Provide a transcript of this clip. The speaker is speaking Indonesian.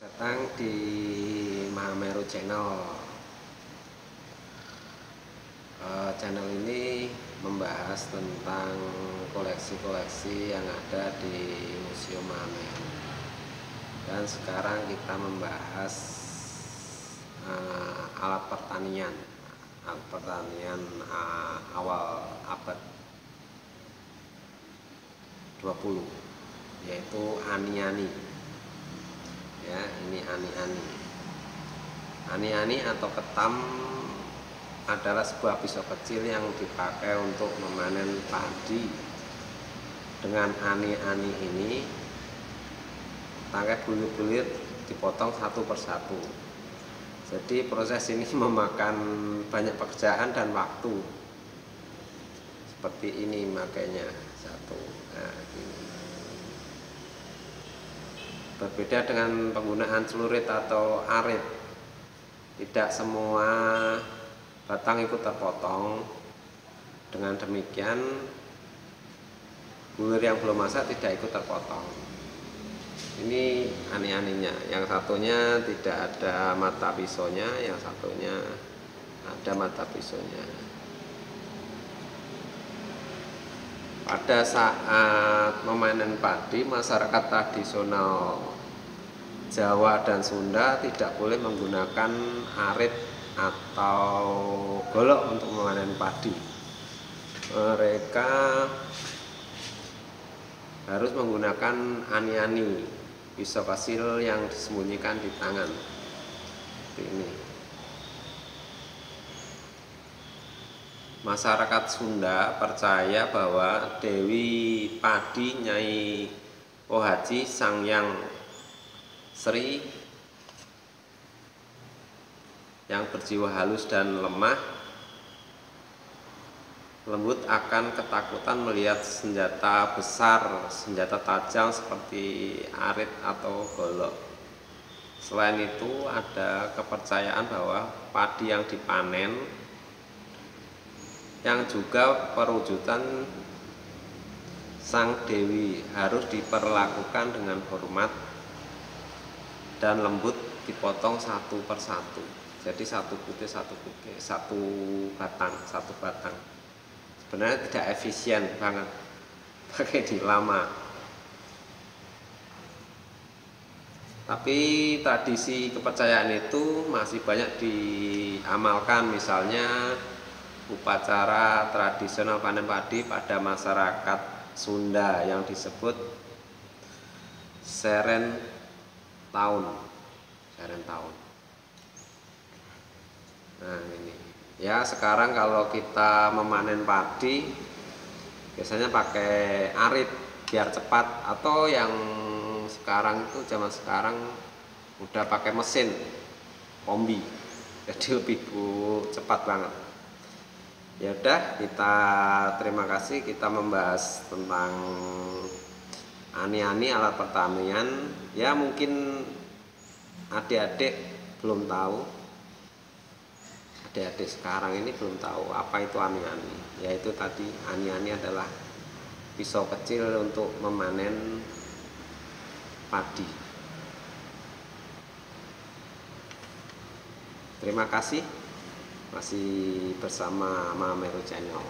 Datang di Mahameru Channel. Channel ini membahas tentang koleksi-koleksi yang ada di Museum Mahameru. Dan sekarang kita membahas alat pertanian awal abad 20, yaitu ani-ani. Ya, ini ani-ani. Ani-ani atau ketam adalah sebuah pisau kecil yang dipakai untuk memanen padi. Dengan ani-ani ini, tangkai bulir-bulir dipotong satu persatu. Jadi proses ini memakan banyak pekerjaan dan waktu. Seperti ini makanya satu. Nah, ini. Berbeda dengan penggunaan celurit atau arit, tidak semua batang ikut terpotong. Dengan demikian bulir yang belum masak tidak ikut terpotong. Ini ani-aninya. Yang satunya tidak ada mata pisaunya, yang satunya ada mata pisaunya. Pada saat memanen padi, masyarakat tradisional Jawa dan Sunda tidak boleh menggunakan arit atau golok untuk memanen padi. Mereka harus menggunakan ani-ani, pisau kecil yang disembunyikan di tangan. Seperti ini. Masyarakat Sunda percaya bahwa Dewi Padi Nyai Pohaci Sangyang Sri yang berjiwa halus dan lemah lembut akan ketakutan melihat senjata besar, senjata tajam seperti arit atau golok. Selain itu, ada kepercayaan bahwa padi yang dipanen yang juga perwujudan Sang Dewi harus diperlakukan dengan hormat dan lembut, dipotong satu persatu. Jadi satu butir, satu batang. Sebenarnya tidak efisien banget pakai di lama. Tapi tradisi kepercayaan itu masih banyak diamalkan, misalnya upacara tradisional panen padi pada masyarakat Sunda yang disebut Seren Tahun. Nah, ini. Ya, sekarang kalau kita memanen padi biasanya pakai arit biar cepat, atau yang sekarang itu zaman sekarang udah pakai mesin kombi. Jadi lebih cepat banget. Ya udah, kita terima kasih, kita membahas tentang ani-ani alat pertanian. Ya, mungkin adik-adik belum tahu, adik-adik sekarang ini belum tahu apa itu ani-ani. Yaitu tadi, ani-ani adalah pisau kecil untuk memanen padi. Terima kasih, masih bersama Mahameru Channel.